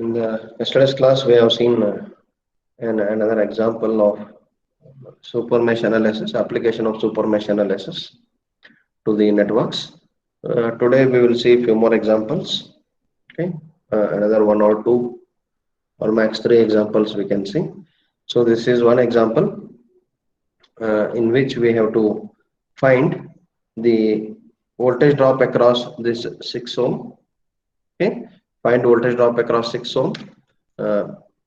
In the yesterday's class, we have seen another example of super mesh analysis, application of super mesh analysis to the networks. Today, we will see a few more examples. Okay, another one or two or max three examples we can see. So this is one example in which we have to find the voltage drop across this 6 ohm. Okay, find voltage drop across 6 ohm.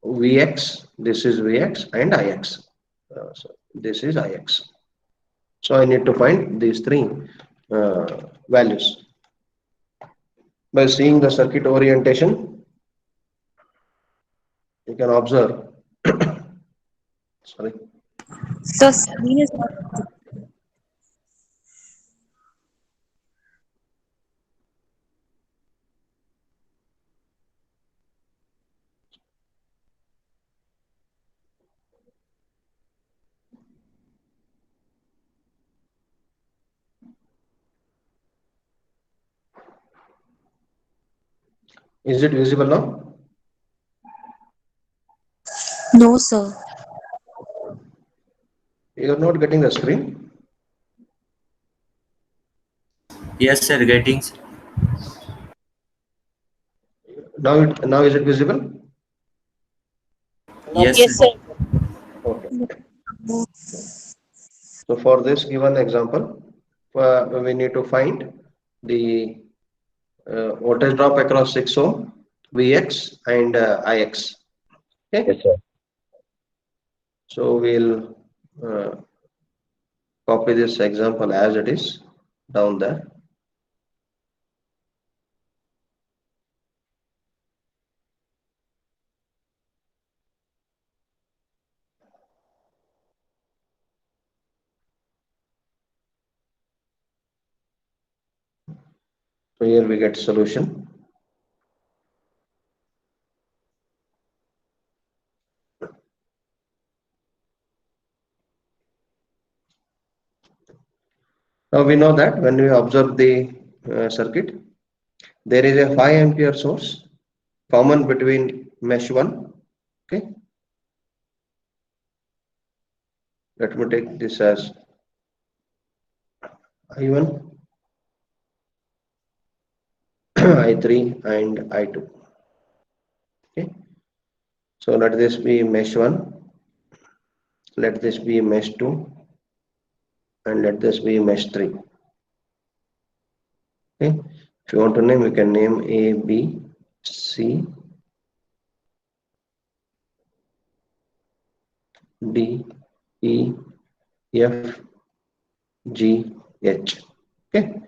Vx, this is Vx, and Ix. So this is Ix. So I need to find these three values. By seeing the circuit orientation, you can observe. Sorry. So screen is not. Is it visible now? No, sir. You are not getting the screen. Yes, sir. Getting. Now is it visible? Yes, Yes, sir. sir. Okay. So for this given example, we need to find the voltage drop across 6 ohm, Vx and Ix. Okay. Yes, sir. So we'll copy this example as it is down there. So here we get solution. Now we know that when we observe the circuit, there is a 5 ampere source common between mesh 1. Okay. Let me take this as I1, I3 and I2. Okay. So let this be mesh 1, let this be mesh 2, and let this be mesh 3. Okay. If you want to name, you can name A, B, C, D, E, F, G, H. Okay.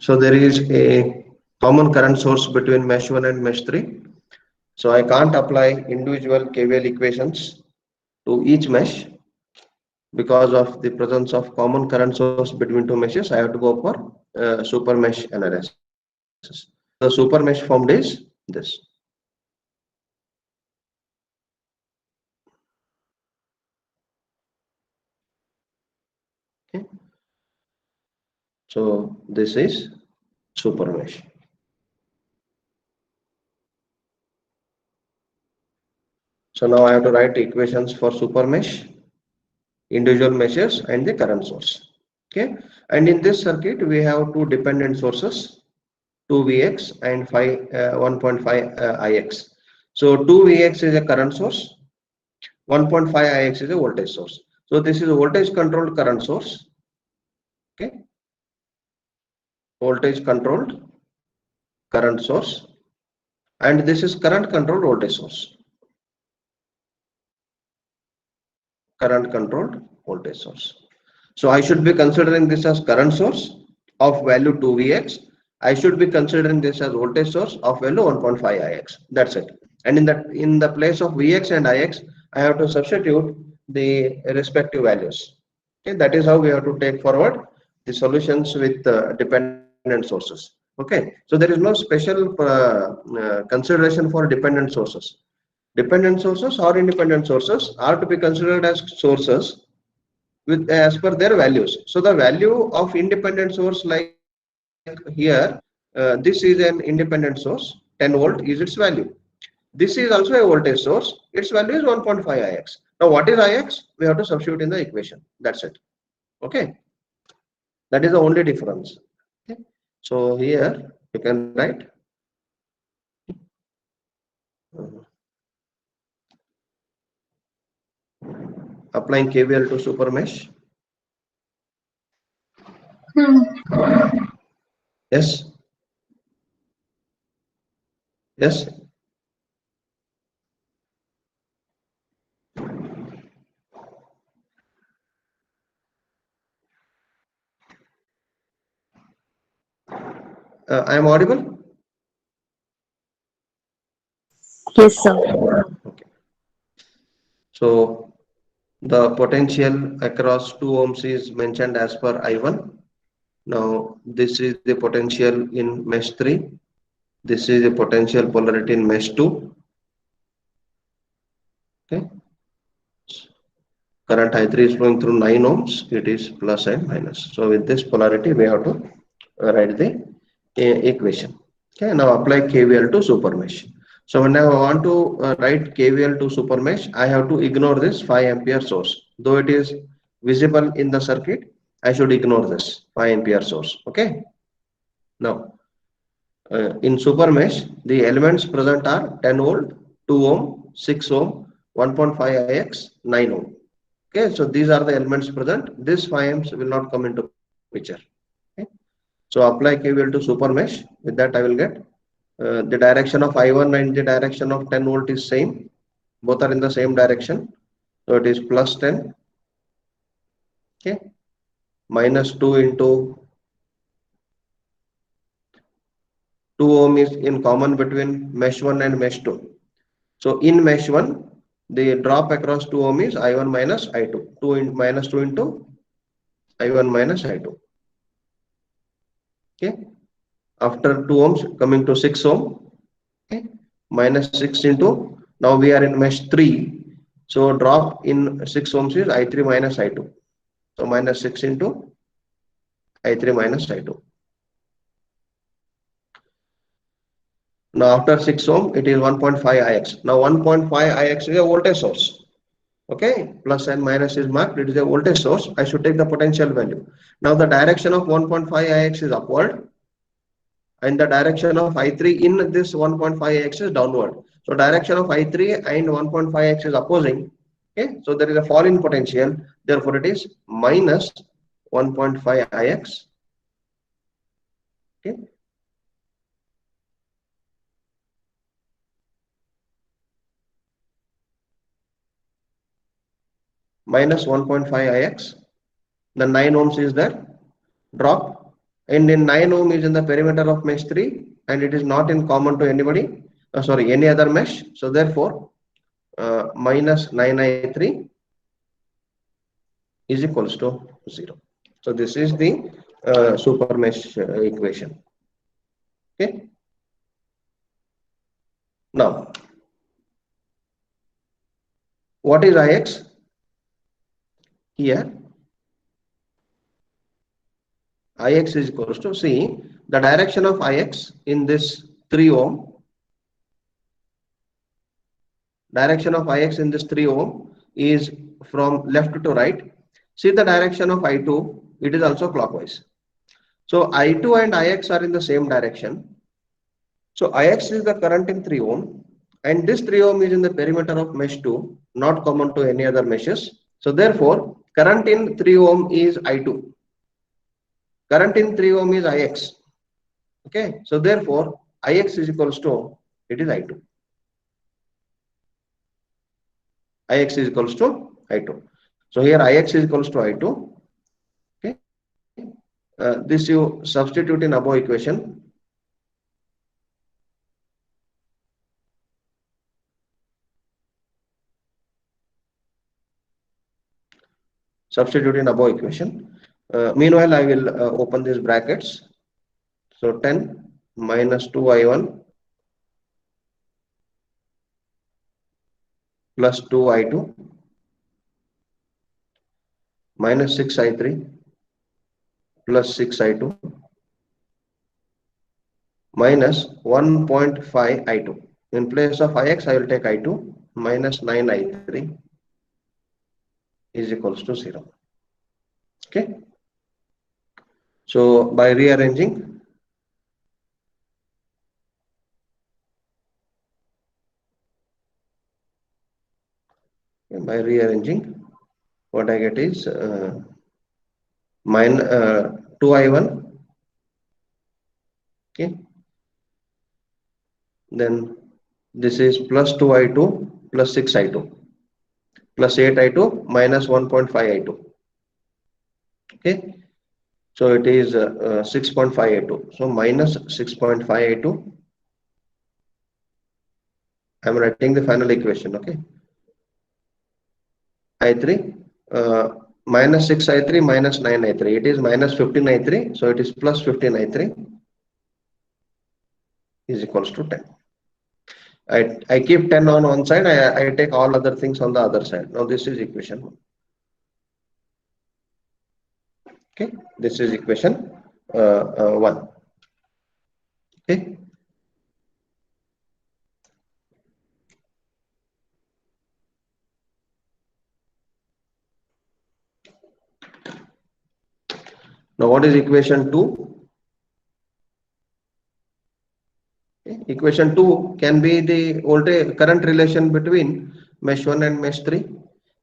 So there is a common current source between mesh 1 and mesh 3. So I can't apply individual KVL equations to each mesh because of the presence of common current source between two meshes. I have to go for super mesh analysis. So the super mesh formed is this. Okay. So this is super mesh. So now I have to write equations for super mesh, individual meshes, and the current source. Okay. And in this circuit, we have two dependent sources, 2 Vx and 1.5 Ix. So 2 Vx is a current source, 1.5 Ix is a voltage source. So this is a voltage controlled current source. Okay. Voltage controlled current source, and this is current controlled voltage source. Current controlled voltage source. So I should be considering this as current source of value 2 Vx. I should be considering this as voltage source of value 1.5 Ix. That's it. And in the place of Vx and Ix, I have to substitute the respective values. Okay, that is how we have to take forward the solutions with dependent sources. Okay, so there is no special consideration for dependent sources. Dependent sources or independent sources are to be considered as sources with as per their values. So the value of independent source, like here, this is an independent source, 10 volt is its value. This is also a voltage source. Its value is 1.5 Ix. Now what is Ix? We have to substitute in the equation. That's it. Okay. That is the only difference. Okay. So here you can write applying KVL to super mesh. Yes. Yes. I am audible? Yes, sir. Okay. So the potential across 2 ohms is mentioned as per I1. Now this is the potential in mesh 3. This is the potential polarity in mesh 2. Okay. Current I3 is flowing through 9 ohms. It is plus and minus. So with this polarity, we have to write the equation. Okay. Now apply KVL to super mesh. So when I want to write KVL to super mesh, I have to ignore this 5 ampere source. Though it is visible in the circuit, I should ignore this 5 ampere source. Okay. Now in super mesh, the elements present are 10 volt, 2 ohm, 6 ohm, 1.5 Ix, 9 ohm. Okay, so these are the elements present. This 5 amps will not come into picture. Okay. So apply KVL to super mesh. With that, I will get the direction of I1 and the direction of 10 volt is same. Both are in the same direction. So it is plus 10. Okay, minus 2 into 2 ohm is in common between mesh 1 and mesh 2. So in mesh 1, the drop across 2 ohm is I1 minus I2. 2 in, minus 2 into I1 minus I2. Okay. After 2 ohms coming to 6 ohm. Okay. Minus 6 into, now we are in mesh 3. So drop in 6 ohms is I3 minus I2. So minus 6 into I3 minus I2. Now after 6 ohm, it is 1.5 Ix. Now 1.5 Ix is a voltage source. Okay, plus and minus is marked. It is a voltage source. I should take the potential value. Now the direction of 1.5 Ix is upward, and the direction of I3 in this 1.5 Ix is downward. So direction of I3 and 1.5 Ix is opposing. Okay, so there is a fall in potential. Therefore, it is minus 1.5 Ix. Okay. Minus 1.5 Ix. The 9 ohms is there. Drop. And in 9 ohm is in the perimeter of mesh 3 and it is not in common to anybody. Sorry, any other mesh. So therefore, minus 9I3 is equals to 0. So this is the super mesh equation. Okay. Now, what is Ix? Here, Ix is equals to, see, the direction of Ix in this 3 ohm, direction of Ix in this 3 ohm is from left to right. See the direction of I2, it is also clockwise. So I2 and Ix are in the same direction. So Ix is the current in 3 ohm and this 3 ohm is in the perimeter of mesh 2, not common to any other meshes. So therefore, current in 3 ohm is I2. Current in 3 ohm is Ix. Okay, so therefore Ix is equals to, it is I2. Ix is equals to I2. So here Ix is equals to I2. Okay, this you substitute in above equation. Substitute in above equation. Meanwhile, I will open these brackets. So 10 minus 2I1 plus 2I2 minus 6I3 plus 6I2 minus 1.5 I2. In place of Ix, I will take I2 minus 9 I3 is equals to 0. Okay. So by rearranging, what I get is 2I1. Okay. Then this is plus 2I2 plus 6I2 plus 8I2 minus 1.5 I2. Okay. So it is 6.5 I2. So minus 6.5 I2. I am writing the final equation. Okay. I3 minus 6 I3 minus 9 I3. It is minus 15 I3. So it is plus 15 I3 is equals to 10. I keep 10 on one side. I take all other things on the other side. Now this is equation 1. Okay. This is equation 1. Okay. Now what is equation 2? Equation 2 can be the voltage current relation between mesh 1 and mesh 3.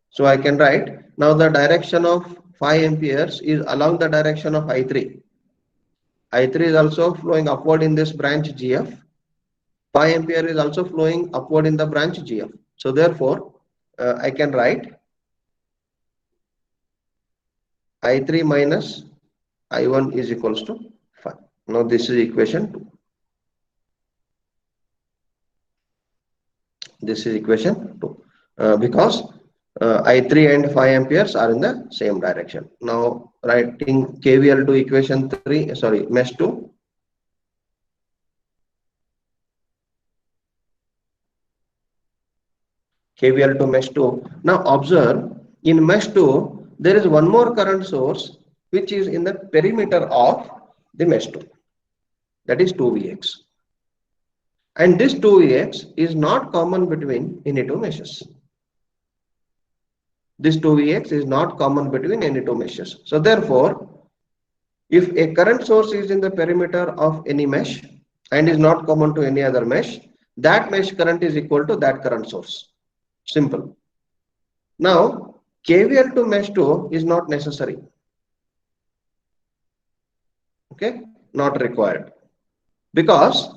So I can write now the direction of 5 amperes is along the direction of I3. I3 is also flowing upward in this branch GF. 5 ampere is also flowing upward in the branch GF. So therefore, I can write I3 minus I1 is equals to 5. Now this is equation 2. This is equation 2 because I3 and 5 amperes are in the same direction. Now writing KVL to equation 3, sorry, mesh 2. KVL to mesh 2. Now observe in mesh 2 there is one more current source which is in the perimeter of the mesh 2, that is 2Vx, and this 2Vx is not common between any two meshes. This 2Vx is not common between any two meshes. So therefore, if a current source is in the perimeter of any mesh and is not common to any other mesh, that mesh current is equal to that current source. Simple. Now KVL to mesh 2 is not necessary. Okay, not required because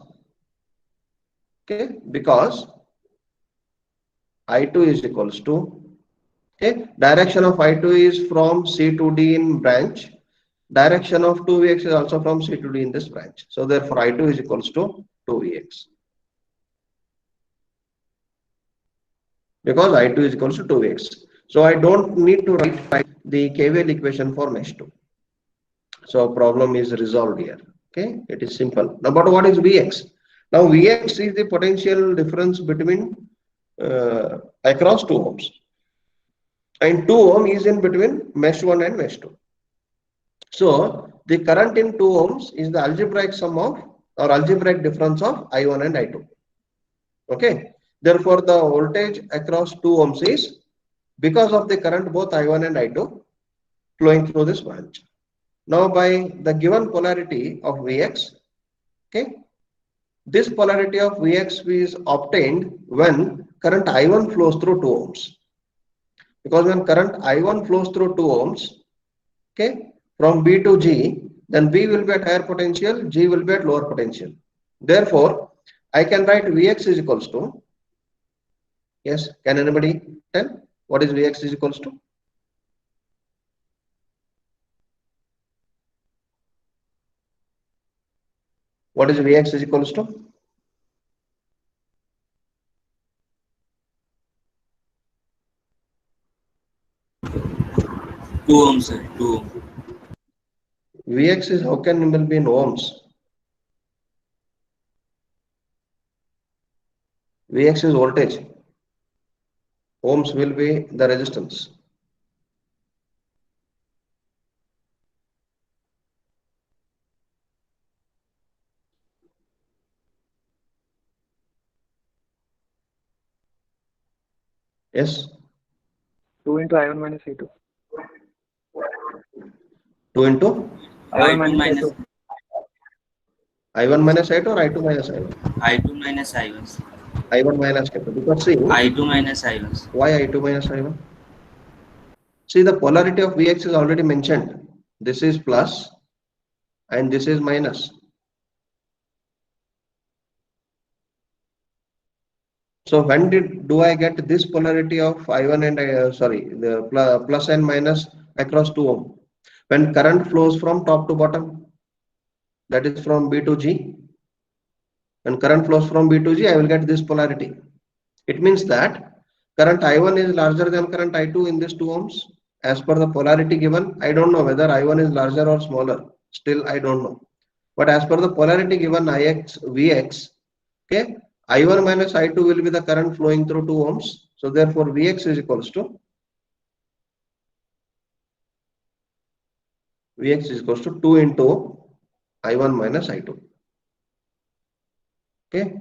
I2 is equals to, okay, direction of I2 is from C to D in branch. Direction of 2Vx is also from C to D in this branch. So therefore I2 is equals to 2Vx. Because I2 is equals to 2Vx. So I don't need to write the KVL equation for mesh 2. So problem is resolved here. Okay, it is simple. Now, but what is Vx? Now Vx is the potential difference between across 2 ohms. And 2 ohm is in between mesh 1 and mesh 2. So the current in 2 ohms is the algebraic sum of or algebraic difference of I1 and I2. Okay. Therefore, the voltage across 2 ohms is because of the current both I1 and I2 flowing through this branch. Now, by the given polarity of Vx, okay, this polarity of Vx is obtained when current I1 flows through 2 ohms. Because when current I1 flows through 2 ohms, okay, from B to G, then B will be at higher potential, G will be at lower potential. Therefore, I can write Vx is equals to, yes, can anybody tell what is Vx is equals to? What is Vx is equals to? 2 ohms, sir. 2 ohms. Vx is how can it be in ohms? Vx is voltage. Ohms will be the resistance. Yes. 2 into I1 minus I2. 2 into I1 I2 minus minus I2. I1 minus I2 or I2 minus I1? I2 minus I1. I1 minus I2. Because see, I2 minus I1. why I2 minus I1? See, the polarity of Vx is already mentioned. This is plus and this is minus. So when do I get this polarity of I1 and the plus and minus across 2 ohm? When current flows from top to bottom, that is from B to G. When current flows from B to G, I will get this polarity. It means that current I1 is larger than current I2 in this 2 ohms. As per the polarity given, I don't know whether I1 is larger or smaller. Still, I don't know. But as per the polarity given Ix, Vx, okay, I1 minus I2 will be the current flowing through 2 ohms. So therefore, Vx is equals to 2 into I1 minus I2. Okay.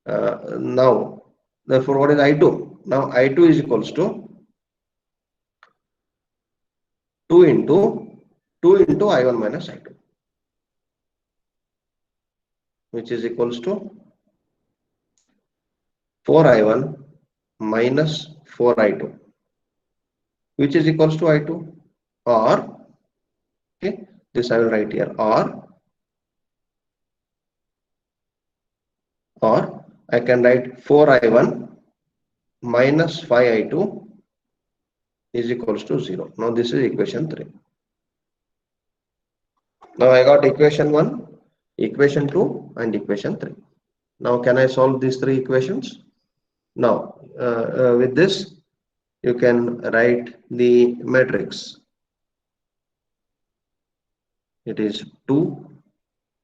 Now, therefore, what is I2? Now, I2 is equals to 2 into I1 minus I2, which is equals to 4I1 minus 4I2, which is equals to I2, or, okay, this I will write here, or I can write 4I1 minus 5I2 is equals to 0. Now this is equation 3. Now I got equation 1, equation 2 and equation 3. Now can I solve these 3 equations? Now with this you can write the matrix. It is 2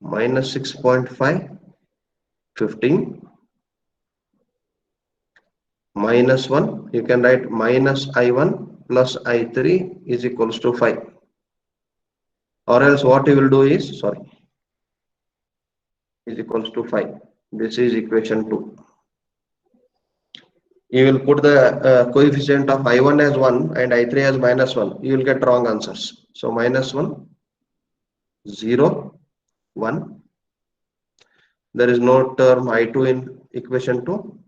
minus 6.5, 15, minus 1. You can write minus I1 plus I3 is equals to 5. Or else what you will do is, is equals to 5. This is equation 2. You will put the coefficient of I1 as 1 and I3 as minus 1. You will get wrong answers. So minus 1, 0, 1. There is no term I2 in equation 2.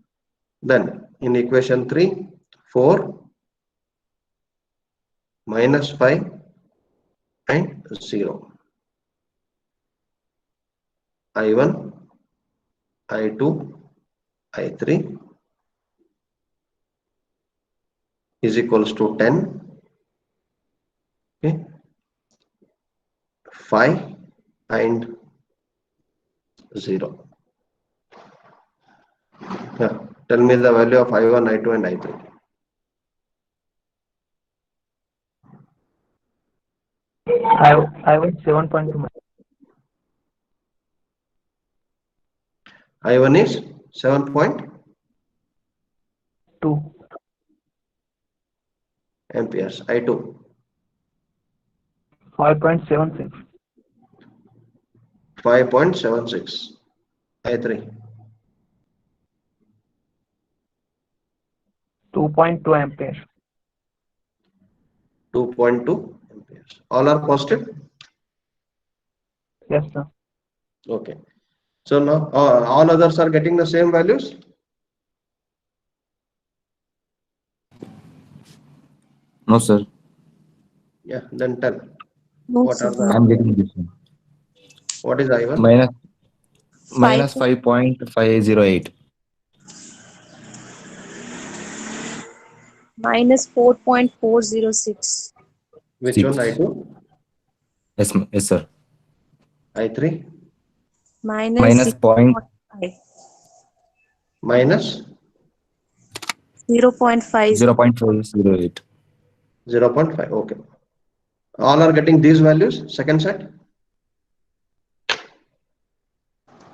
Then in equation 3, 4, minus 5 and 0. I1, I2, I3 is equals to 10, okay, 5 and 0. Yeah. Tell me the value of I1, I2 and I3. I1 7.2. I1 is 7.2 amperes. I2 5.76. 5.76. I3 2.2 amperes. 2.2 amperes. All are positive? Yes, sir. Okay. So now all others are getting the same values? No, sir. Yeah, then tell. No, What sir. are the, I'm getting this one. what is I1? Minus 5.508. Minus 4.406. Which Six. one? I2? Yes, sir. I3? Minus 0.5. Minus 0.5. 0.408. 0.5. Okay. All are getting these values, second set?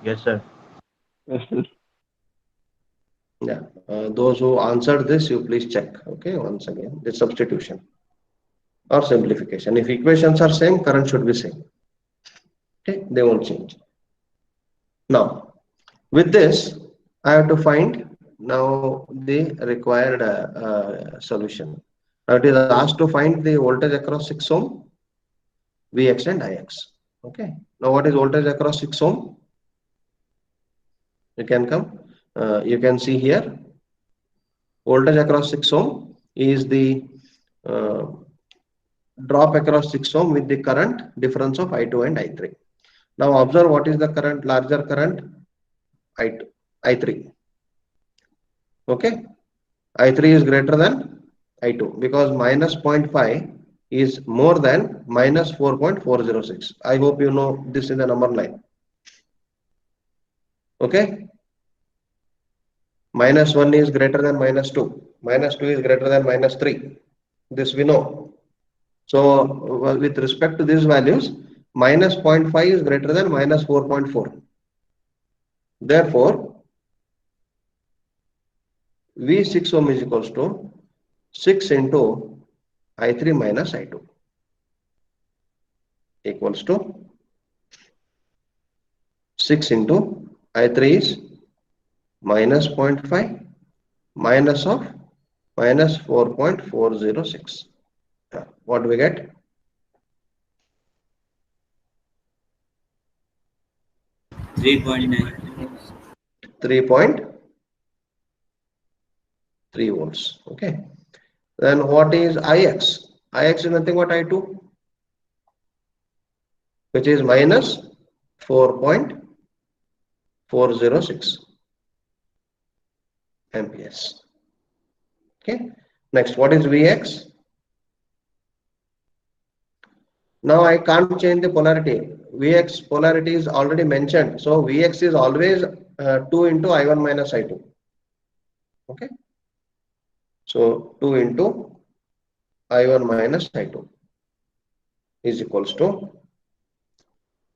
Yes, sir. Yeah. Those who answered this, you please check. Okay. Once again, the substitution or simplification. If equations are same, current should be same. Okay. They won't change. Now, with this, I have to find now the required solution. Now it is asked to find the voltage across 6 ohm, Vx and Ix. Okay. Now what is voltage across 6 ohm? You can come. You can see here. Voltage across 6 ohm is the uh, drop across 6 ohm with the current difference of I2 and I3. Now observe what is the current, larger current, I2, I3. Okay. I3 is greater than I2 because minus 0.5 is more than minus 4.406. I hope you know this in the number line. Okay. Minus 1 is greater than minus 2. Minus 2 is greater than minus 3. This we know. So with respect to these values, minus 0.5 is greater than minus 4.4. Therefore, V6 ohm is equals to 6 into I3 minus I2 equals to 6 into I3 is minus 0.5 minus of minus 4.406. What do we get? 3.9. 3.3 volts. Okay. Then what is Ix? Ix is nothing but I2, which is minus 4.406 amperes. Okay. Next, what is Vx? Now I can't change the polarity. Vx polarity is already mentioned. So Vx is always 2 into I1 minus I2. Okay. So 2 into I1 minus I2 is equals to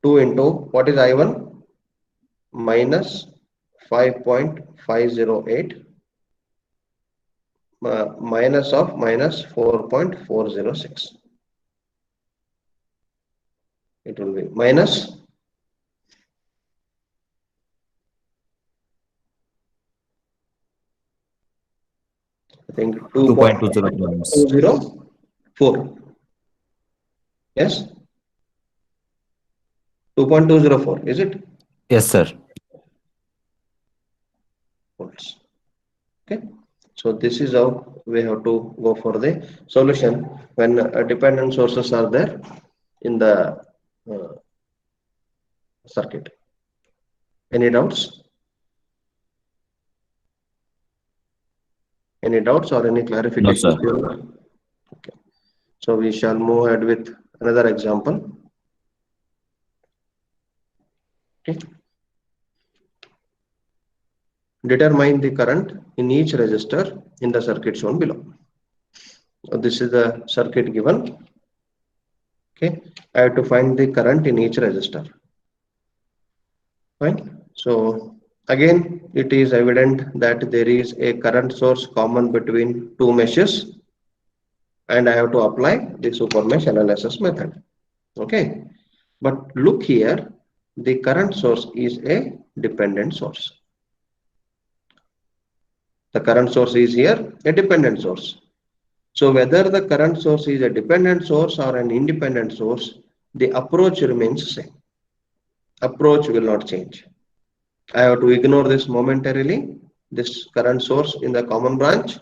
2 into what is I1? Minus 5.508 minus of minus 4.406. It will be minus I think 2.204. Yes, 2.204. Is it? Yes, sir. Volts. Okay. So this is how we have to go for the solution when dependent sources are there in the circuit. Any doubts? Any doubts or any clarification? No, sir. Okay. So we shall move ahead with another example. Okay. Determine the current in each resistor in the circuit shown below. So this is the circuit given. Okay. I have to find the current in each resistor. Fine. So again, it is evident that there is a current source common between two meshes, and I have to apply the super mesh analysis method. Okay. But look here, the current source is a dependent source. The current source is here a dependent source. So whether the current source is a dependent source or an independent source, the approach remains same. Approach will not change. I have to ignore this momentarily, this current source in the common branch,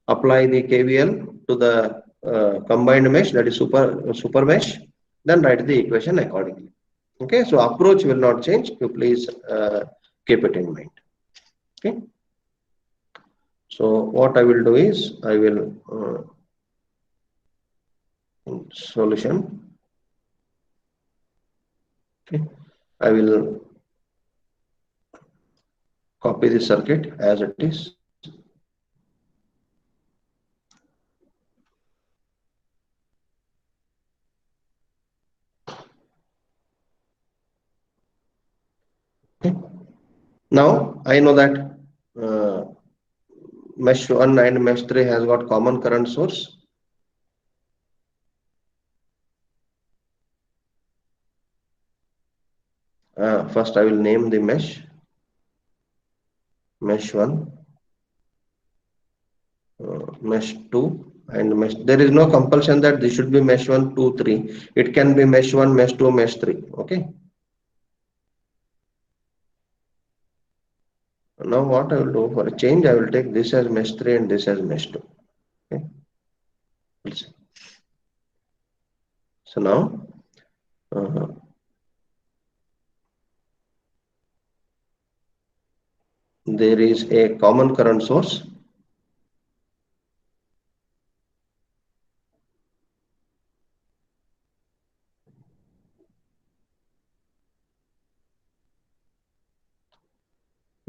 apply the KVL to the combined mesh, that is super mesh, then write the equation accordingly. Okay, so approach will not change. You please keep it in mind. Okay. So what I will do is I will solution. Okay, I will copy the circuit as it is. Okay. Now I know that mesh 1 and mesh 3 has got common current source. First I will name the mesh 1. mesh 2 and mesh. There is no compulsion that this should be mesh 1, 2, 3. It can be mesh 1, mesh 2, mesh 3. Okay. Now what I will do for a change, I will take this as mesh 3 and this as mesh 2. Okay. Let's see. So now there is a common current source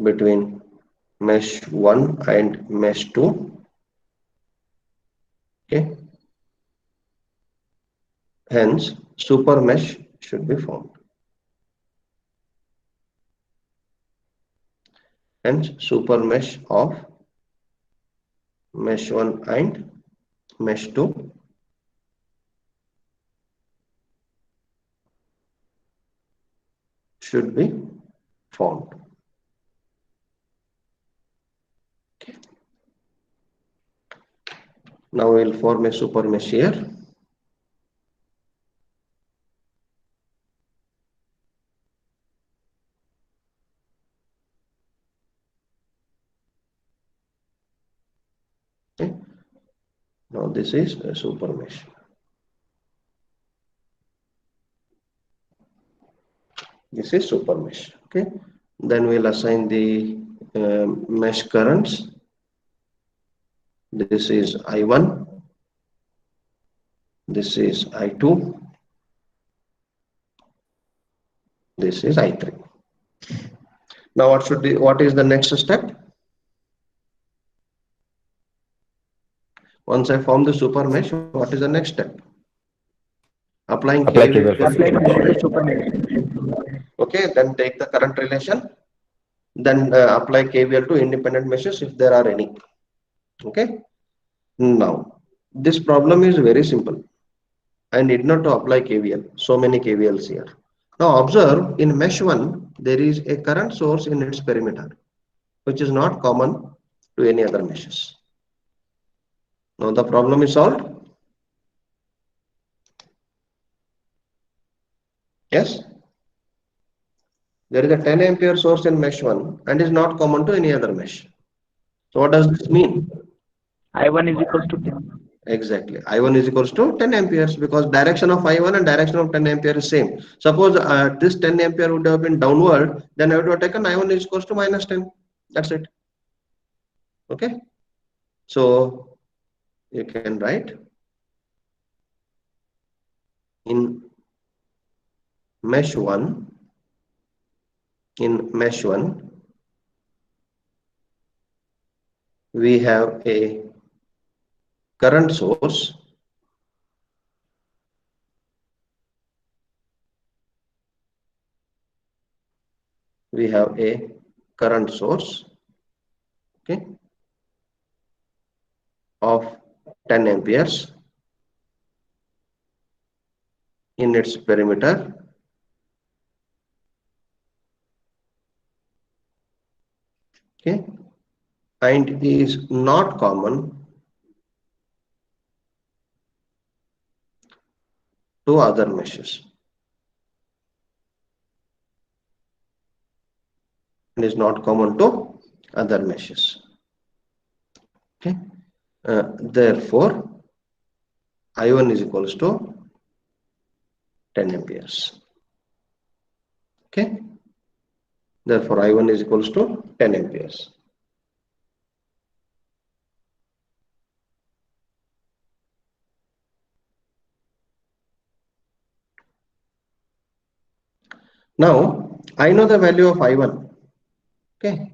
between mesh 1 and mesh 2. Okay. Hence, super mesh should be formed. Hence, super mesh of mesh 1 and mesh 2 should be formed. Okay. Now we will form a super mesh here. Okay. Now this is a super mesh. This is super mesh. Okay. Then we'll assign the mesh currents. This is I1. This is I2. This is I3. Now what is the next step? Once I form the super mesh, what is the next step? Applying Apply KVL. KVL. Apply KVL to super mesh. Okay, then take the current relation, then apply KVL to independent meshes if there are any. Okay. Now, this problem is very simple. I need not to apply KVL. So many KVLs here. Now observe, in mesh 1, there is a current source in its perimeter, which is not common to any other meshes. Now the problem is solved. Yes. There is a 10 ampere source in mesh 1 and is not common to any other mesh. So what does this mean? I1 is equals to 10. Exactly. I1 is equals to 10 amperes because direction of I1 and direction of 10 ampere is same. Suppose this 10 ampere would have been downward, then I would have taken I1 is equals to minus 10. That's it. Okay. So you can write in mesh 1, we have a current source okay, of 10 amperes in its perimeter. Okay, and is not common to other meshes. And is not common to other meshes. Okay. Therefore, I1 is equals to 10 amperes. Okay. Therefore, I1 is equals to 10 amperes. Now, I know the value of I1. Okay.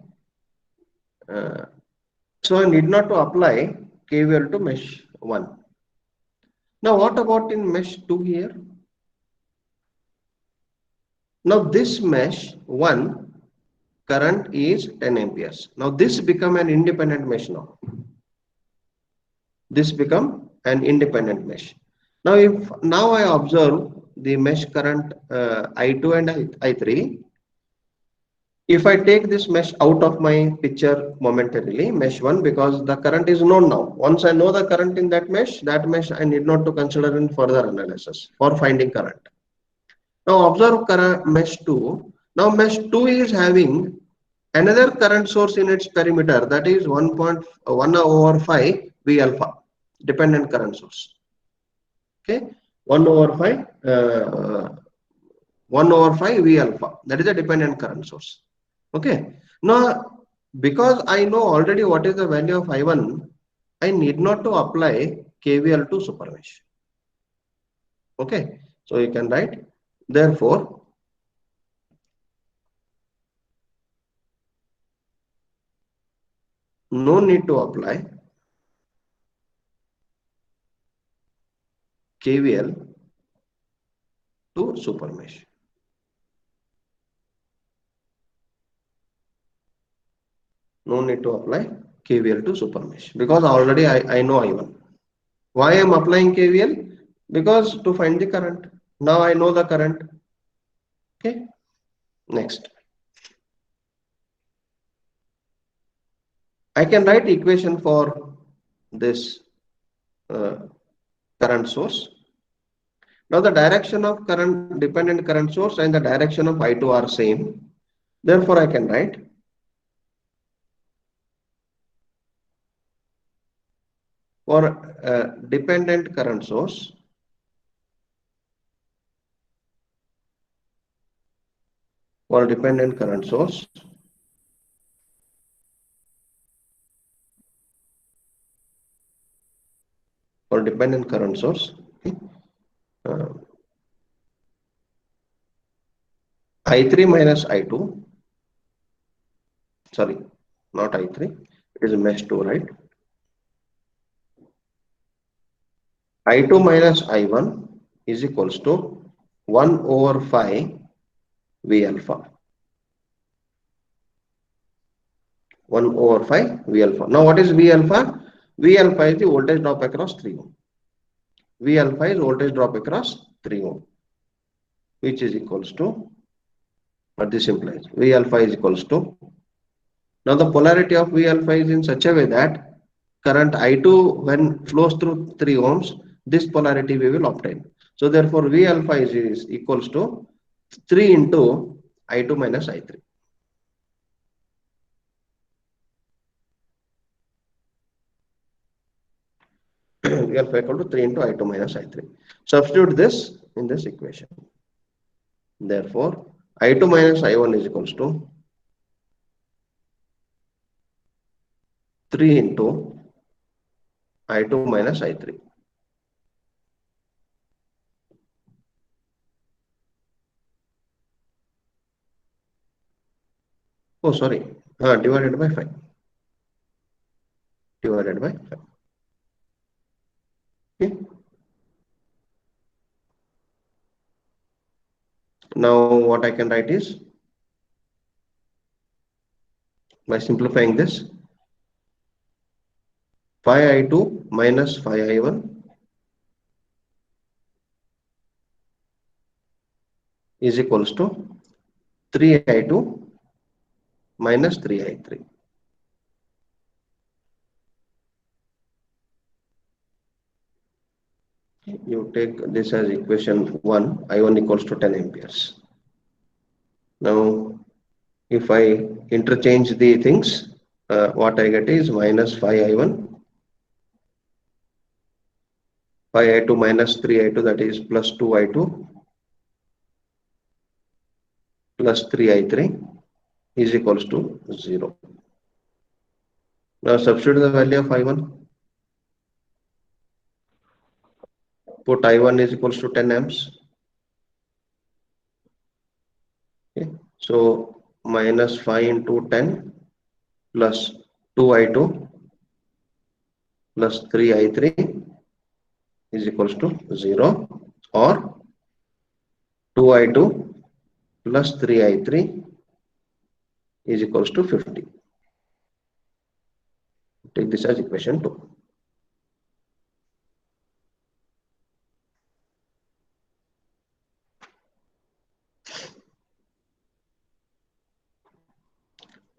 So I need not to apply KVL to mesh 1. Now, what about in mesh 2 here? Now, this mesh 1 current is 10 amperes. Now, this become an independent mesh now. This become an independent mesh. Now, if now I observe the mesh current I2 and I3, If I take this mesh out of my picture momentarily, mesh 1, because the current is known now. Once I know the current in that mesh I need not to consider in further analysis for finding current. Now observe current mesh 2. Now mesh 2 is having another current source in its perimeter, that is 1/5 V alpha, dependent current source. Okay, 1/5 1/5 V alpha, that is a dependent current source. Okay, now because I know already what is the value of I1, I need not to apply KVL to supermesh. Okay, so you can write, therefore no need to apply KVL to supermesh. No need to apply KVL to supermesh because already I know I1. Why I am applying KVL? Because to find the current. Now I know the current. Okay, next. I can write equation for this current source. Now the direction of current dependent current source and the direction of I2 are same. Therefore, I can write for dependent current source, for dependent current source, for dependent current source, okay, I3 minus I2, sorry, not I3, it is mesh 2, right? I2 minus I1 is equals to 1/5 V alpha. 1/5 V alpha. Now what is V alpha? V alpha is the voltage drop across 3 ohm. V alpha is voltage drop across 3 ohm, which is equals to, what this implies, V alpha is equals to, now the polarity of V alpha is in such a way that current I2 when flows through 3 ohms, this polarity we will obtain. So therefore V alpha is equals to 3 into I2 minus I3. V alpha equal to 3 into I2 minus I3. Substitute this in this equation. Therefore, I2 minus I1 is equals to 3 into I2 minus I3. Oh, sorry, divided by 5. Divided by 5. Okay. Now what I can write is, by simplifying this, 5I2 minus 5I1 is equals to 3I2 minus 3I3. You take this as equation 1, I1 equals to 10 amperes. Now, if I interchange the things, what I get is minus 5I1, 5I2 minus 3I2, that is plus 2I2 plus 3I3 is equals to 0. Now substitute the value of I1. Put I1 is equals to 10 amps. Okay. So minus 5 into 10 plus 2I2 plus 3I3 is equals to 0, or 2I2 plus 3I3 is equals to 50. Take this as equation 2.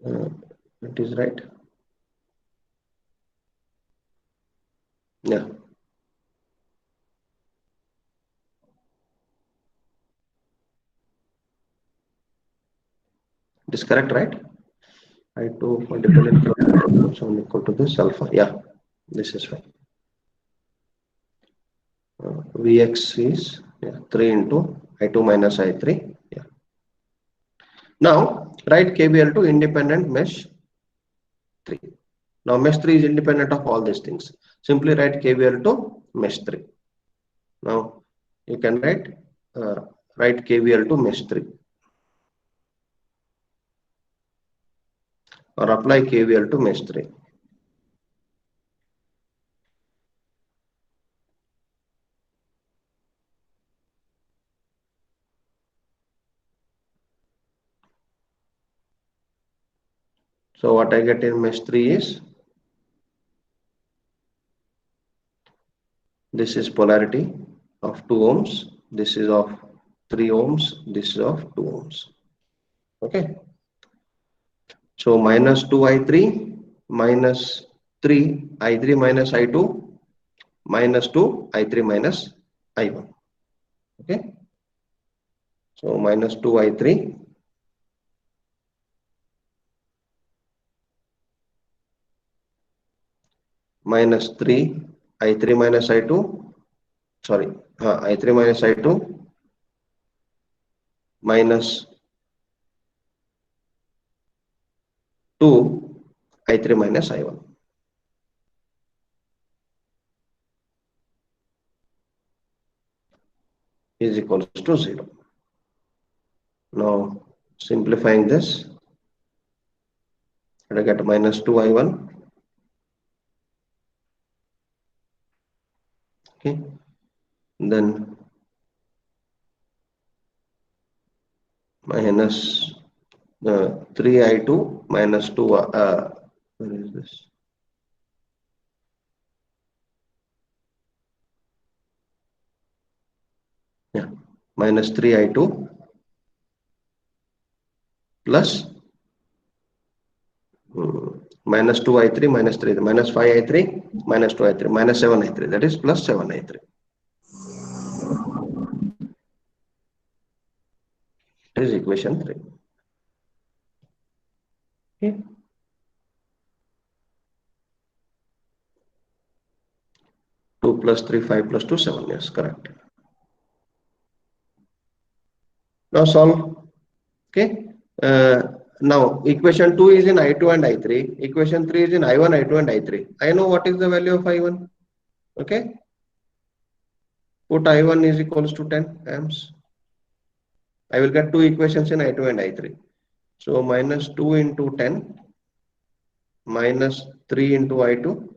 It is right. Yeah. It is correct, right? I2 for dependent so equal to this alpha. Yeah, this is fine. Vx is 3 into I2 minus I3. Yeah. Now write KVL to independent mesh 3. Now mesh 3 is independent of all these things. Simply write KVL to mesh 3. Now you can write KVL to mesh 3 or apply KVL to mesh 3. So what I get in mesh 3 is this is polarity of 2 ohms, this is of 3 ohms, this is of 2 ohms. Okay. So minus 2I3 minus 3 I3 minus I2 minus 2 I3 minus I1. Okay. So minus 2 I3 minus 3 I3 minus I2. Sorry, I3 minus I2 minus 2 I3 minus I1 is equals to 0. Now simplifying this, I get minus 2 I1. Okay, then minus 3 I2 minus 2. Where is this? Yeah, minus 3 I2 plus minus 2 I3 minus 3, minus 5 I3 minus 2 I3 minus 7 I3, that is plus 7 I3. It is equation 3. Okay. 2 plus 3, 5 plus 2, 7. Yes, correct. Now solve. Okay. Now equation 2 is in I2 and I3. Equation 3 is in I1, I2 and I3. I know what is the value of I1. Okay. Put I1 is equals to 10 amps. I will get two equations in I2 and I3. So minus 2 into 10 minus 3 into I2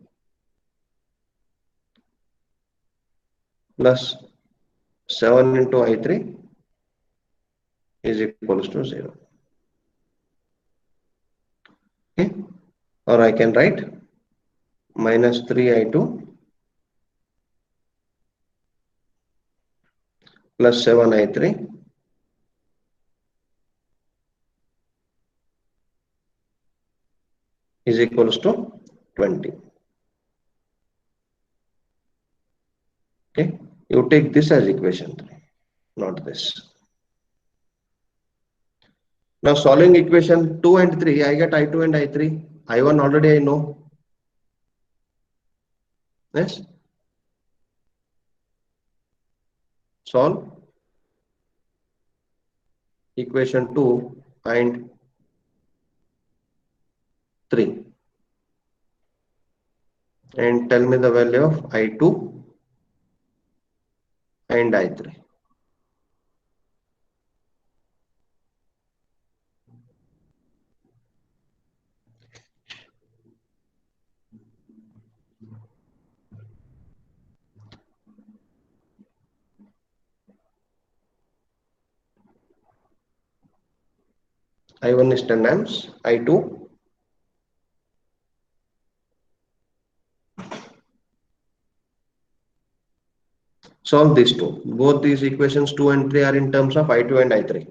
plus 7 into I3 is equals to 0. Okay. Or I can write minus 3 I2 plus 7 I3 is equals to 20. Okay. You take this as equation 3, not this. Now solving equation 2 and 3, I get I2 and I3. I1 already I know. Yes. Solve equation 2 and 3 and tell me the value of I2 and I3. I1 is 10 amps, I2 solve these two. Both these equations 2 and 3 are in terms of I2 and I3.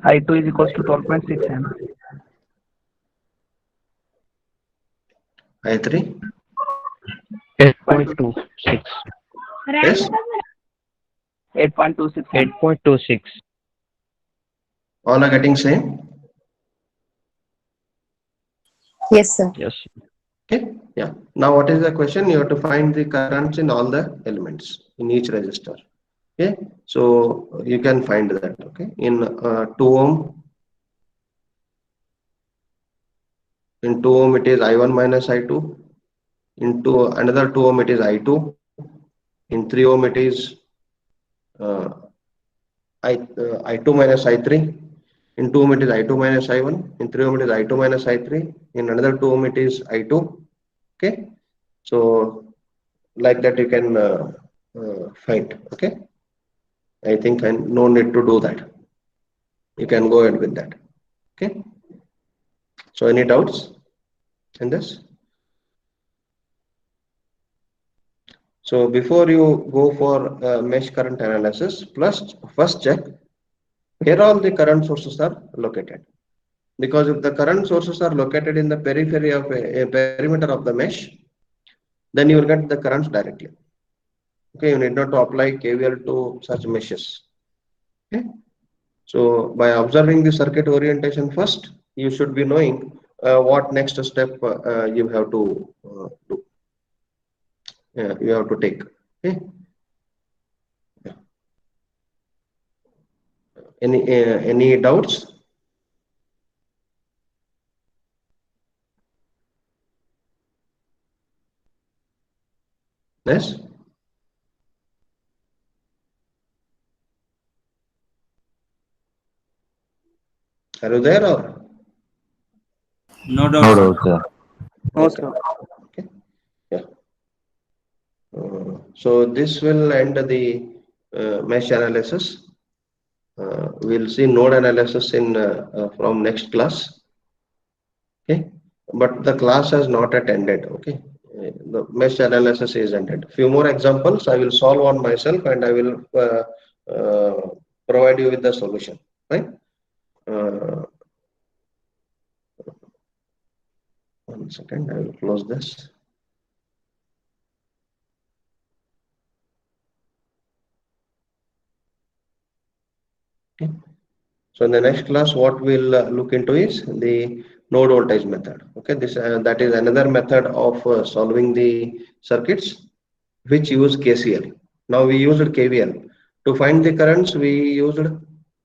I2 is equals to 12.6 amp. I3. 8.26. Yes. 8.26. 8.26. All are getting same. Yes, sir. Yes. Okay. Yeah. Now what is the question? You have to find the currents in all the elements in each resistor. Okay. So you can find that. Okay. In 2 ohm. In 2 ohm it is I1 minus I2. Into another 2 ohm it is I2. In 3 ohm it is I2 minus I3. In 2 ohm it is I2 minus I1. In 3 ohm it is I2 minus I3. In another 2 ohm it is I2. Okay. So like that you can find. Okay. I think no need to do that. You can go ahead with that. Okay. So any doubts in this? So before you go for mesh current analysis, first check where all the current sources are located. Because if the current sources are located in the periphery of a perimeter of the mesh, then you will get the currents directly. Okay, you need not to apply KVL to such meshes. Okay. So by observing the circuit orientation first, you should be knowing what next step you have to do. You have to take. Okay. Yeah. Any doubts? Yes. Are you there or? No No doubt, doubt, sir. sir. No, Okay. sir. Okay. Yeah. So this will end the mesh analysis. We'll see node analysis in from next class. Okay, but the class has not yet ended. Okay, the mesh analysis is ended. Few more examples I will solve on myself, and I will provide you with the solution. Right. Uh, 1 second, I will close this. Okay. So in the next class, what we'll look into is the node voltage method. Okay, this that is another method of solving the circuits which use KCL. Now we used KVL to find the currents. We used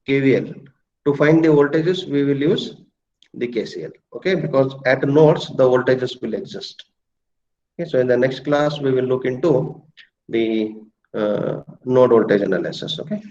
KVL to find the voltages. We will use the KCL. Okay, because at nodes the voltages will exist. Okay, so in the next class we will look into the node voltage analysis. Okay.